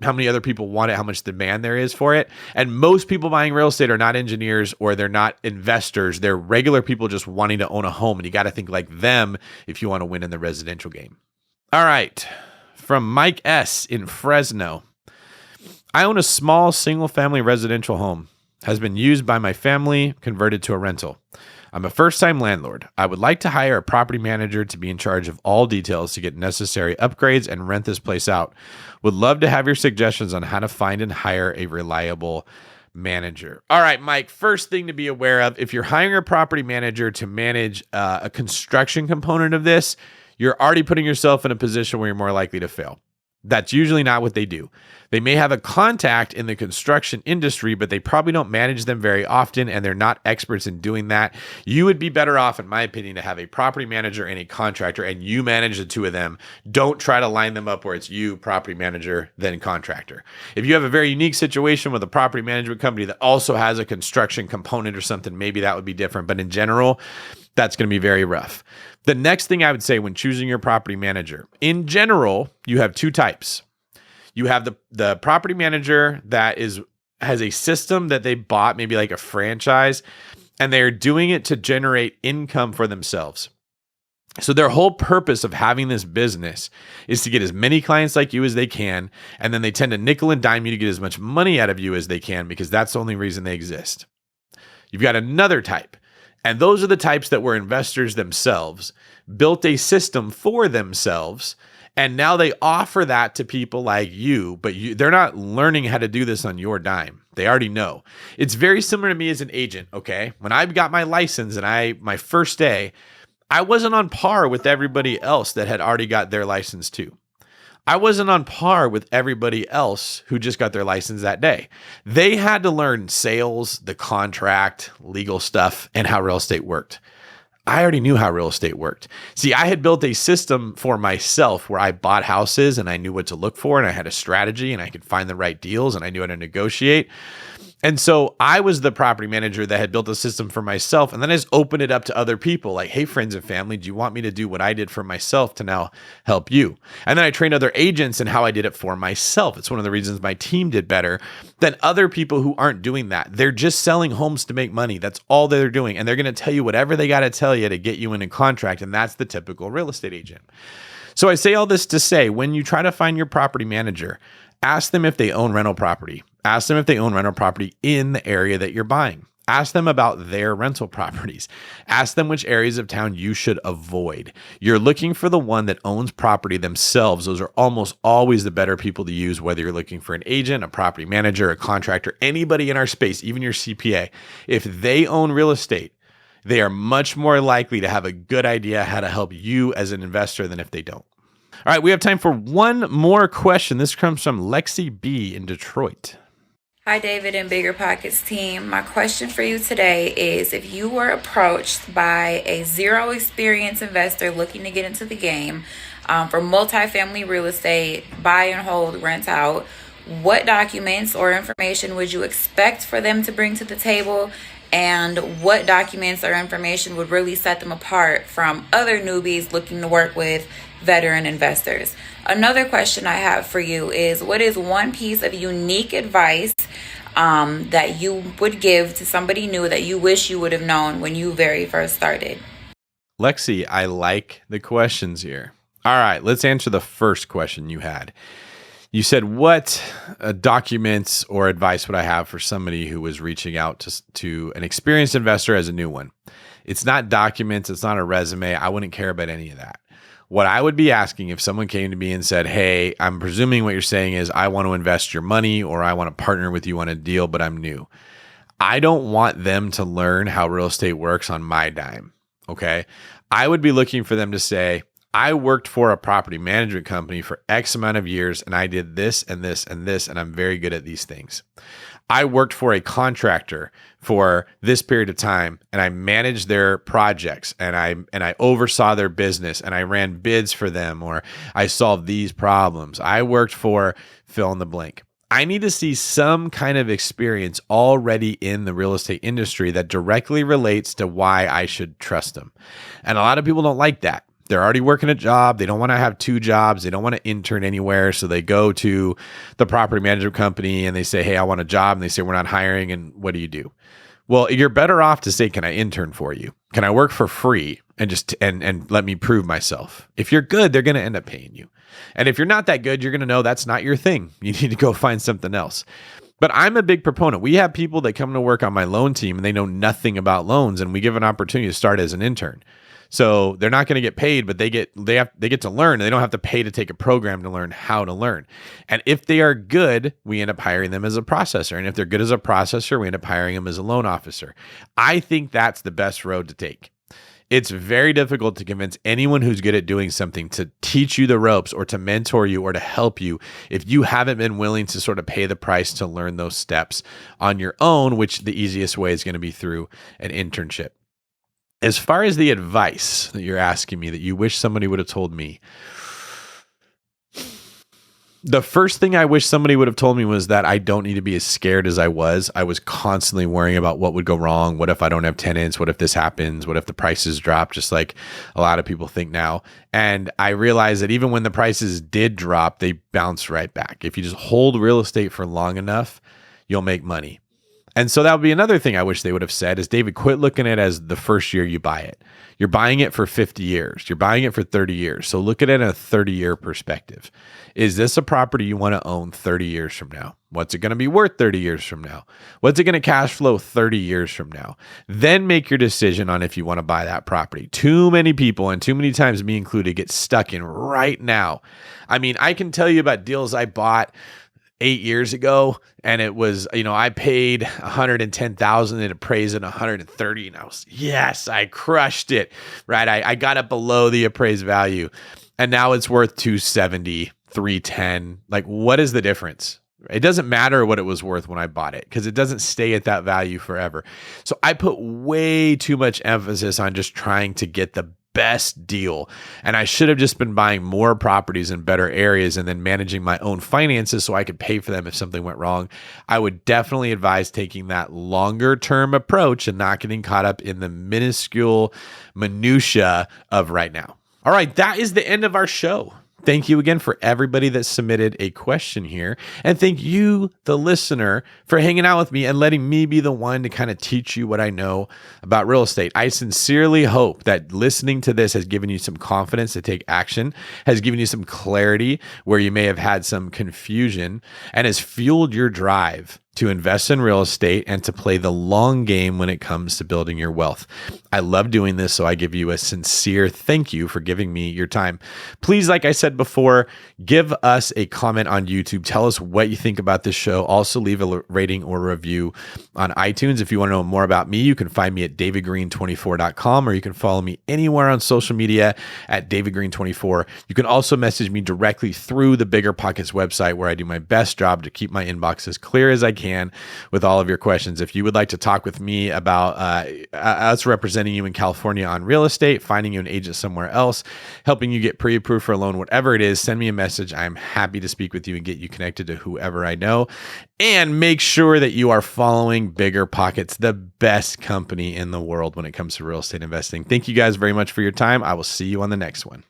many other people want it, how much demand there is for it. And most people buying real estate are not engineers or they're not investors. They're regular people just wanting to own a home. And you got to think like them if you want to win in the residential game. All right. From Mike S. in Fresno. I own a small single-family residential home. Has been used by my family, converted to a rental. I'm a first-time landlord. I would like to hire a property manager to be in charge of all details to get necessary upgrades and rent this place out. Would love to have your suggestions on how to find and hire a reliable manager. All right, Mike, first thing to be aware of, if you're hiring a property manager to manage a construction component of this, you're already putting yourself in a position where you're more likely to fail. That's usually not what they do. They may have a contact in the construction industry, but they probably don't manage them very often, and they're not experts in doing that. You would be better off, in my opinion, to have a property manager and a contractor, and you manage the two of them. Don't try to line them up where it's you, property manager, then contractor. If you have a very unique situation with a property management company that also has a construction component or something, maybe that would be different. But in general, that's going to be very rough. The next thing I would say when choosing your property manager, in general, you have two types. You have the property manager that has a system that they bought, maybe like a franchise, and they're doing it to generate income for themselves. So their whole purpose of having this business is to get as many clients like you as they can, and then they tend to nickel and dime you to get as much money out of you as they can because that's the only reason they exist. You've got another type. And those are the types that were investors themselves, built a system for themselves, and now they offer that to people like you, but they're not learning how to do this on your dime. They already know. It's very similar to me as an agent, okay? When I got my license and my first day, I wasn't on par with everybody else that had already got their license too. I wasn't on par with everybody else who just got their license that day. They had to learn sales, the contract, legal stuff, and how real estate worked. I already knew how real estate worked. See, I had built a system for myself where I bought houses and I knew what to look for and I had a strategy and I could find the right deals and I knew how to negotiate. And so I was the property manager that had built a system for myself. And then I just opened it up to other people like, hey, friends and family, do you want me to do what I did for myself to now help you? And then I trained other agents in how I did it for myself. It's one of the reasons my team did better than other people who aren't doing that. They're just selling homes to make money. That's all they're doing. And they're going to tell you whatever they got to tell you to get you in a contract. And that's the typical real estate agent. So I say all this to say, when you try to find your property manager, ask them if they own rental property. Ask them if they own rental property in the area that you're buying. Ask them about their rental properties. Ask them which areas of town you should avoid. You're looking for the one that owns property themselves. Those are almost always the better people to use, whether you're looking for an agent, a property manager, a contractor, anybody in our space, even your CPA. If they own real estate, they are much more likely to have a good idea how to help you as an investor than if they don't. All right, we have time for one more question. This comes from Lexi B in Detroit. Hi, David and BiggerPockets team. My question for you today is, if you were approached by a zero experience investor looking to get into the game for multifamily real estate, buy and hold, rent out, what documents or information would you expect for them to bring to the table? And what documents or information would really set them apart from other newbies looking to work with veteran investors? Another question I have for you is, what is one piece of unique advice that you would give to somebody new that you wish you would have known when you very first started? Lexi, I like the questions here. All right, let's answer the first question you had. You said, what documents or advice would I have for somebody who was reaching out to an experienced investor as a new one? It's not documents. It's not a resume. I wouldn't care about any of that. What I would be asking if someone came to me and said, hey, I'm presuming what you're saying is I want to invest your money or I want to partner with you on a deal, but I'm new. I don't want them to learn how real estate works on my dime. Okay. I would be looking for them to say, I worked for a property management company for X amount of years and I did this and this and this, and I'm very good at these things. I worked for a contractor for this period of time, and I managed their projects, and I oversaw their business, and I ran bids for them, or I solved these problems. I worked for fill in the blank. I need to see some kind of experience already in the real estate industry that directly relates to why I should trust them. And a lot of people don't like that. They're already working a job. They don't want to have two jobs. They don't want to intern anywhere. So they go to the property management company and they say, hey, I want a job. And they say, we're not hiring. And what do you do? Well, you're better off to say, can I intern for you? Can I work for free and just and let me prove myself? If you're good, they're going to end up paying you. And if you're not that good, you're going to know that's not your thing. You need to go find something else. But I'm a big proponent. We have people that come to work on my loan team and they know nothing about loans, and we give an opportunity to start as an intern. So they're not going to get paid, but they get to learn, and they don't have to pay to take a program to learn how to learn. And if they are good, we end up hiring them as a processor. And if they're good as a processor, we end up hiring them as a loan officer. I think that's the best road to take. It's very difficult to convince anyone who's good at doing something to teach you the ropes or to mentor you or to help you if you haven't been willing to sort of pay the price to learn those steps on your own, which the easiest way is going to be through an internship. As far as the advice that you're asking me that you wish somebody would have told me, the first thing I wish somebody would have told me was that I don't need to be as scared as I was. I was constantly worrying about what would go wrong. What if I don't have tenants? What if this happens? What if the prices drop? Just like a lot of people think now. And I realized that even when the prices did drop, they bounce right back. If you just hold real estate for long enough, you'll make money. And so that would be another thing I wish they would have said is, David, quit looking at it as the first year you buy it. You're buying it for 50 years. You're buying it for 30 years. So look at it in a 30-year perspective. Is this a property you want to own 30 years from now? What's it going to be worth 30 years from now? What's it going to cash flow 30 years from now? Then make your decision on if you want to buy that property. Too many people, and too many times me included, get stuck in right now. I mean, I can tell you about deals I bought 8 years ago, and it was, I paid $110,000 and appraised at 130, and I was, yes, I crushed it, right? I got it below the appraised value, and now it's worth 270, 310. Like, what is the difference? It doesn't matter what it was worth when I bought it because it doesn't stay at that value forever. So I put way too much emphasis on just trying to get the best deal. And I should have just been buying more properties in better areas and then managing my own finances so I could pay for them if something went wrong. I would definitely advise taking that longer term approach and not getting caught up in the minuscule minutia of right now. All right, that is the end of our show. Thank you again for everybody that submitted a question here. And thank you, the listener, for hanging out with me and letting me be the one to kind of teach you what I know about real estate. I sincerely hope that listening to this has given you some confidence to take action, has given you some clarity where you may have had some confusion, and has fueled your drive to invest in real estate and to play the long game when it comes to building your wealth. I love doing this, so I give you a sincere thank you for giving me your time. Please, like I said before, give us a comment on YouTube. Tell us what you think about this show. Also, leave a rating or review on iTunes. If you want to know more about me, you can find me at davidgreen24.com, or you can follow me anywhere on social media at davidgreen24. You can also message me directly through the BiggerPockets website, where I do my best job to keep my inbox as clear as I can with all of your questions. If you would like to talk with me about us representing you in California on real estate, finding you an agent somewhere else, helping you get pre-approved for a loan, whatever it is, send me a message. I'm happy to speak with you and get you connected to whoever I know. And make sure that you are following BiggerPockets, the best company in the world when it comes to real estate investing. Thank you guys very much for your time. I will see you on the next one.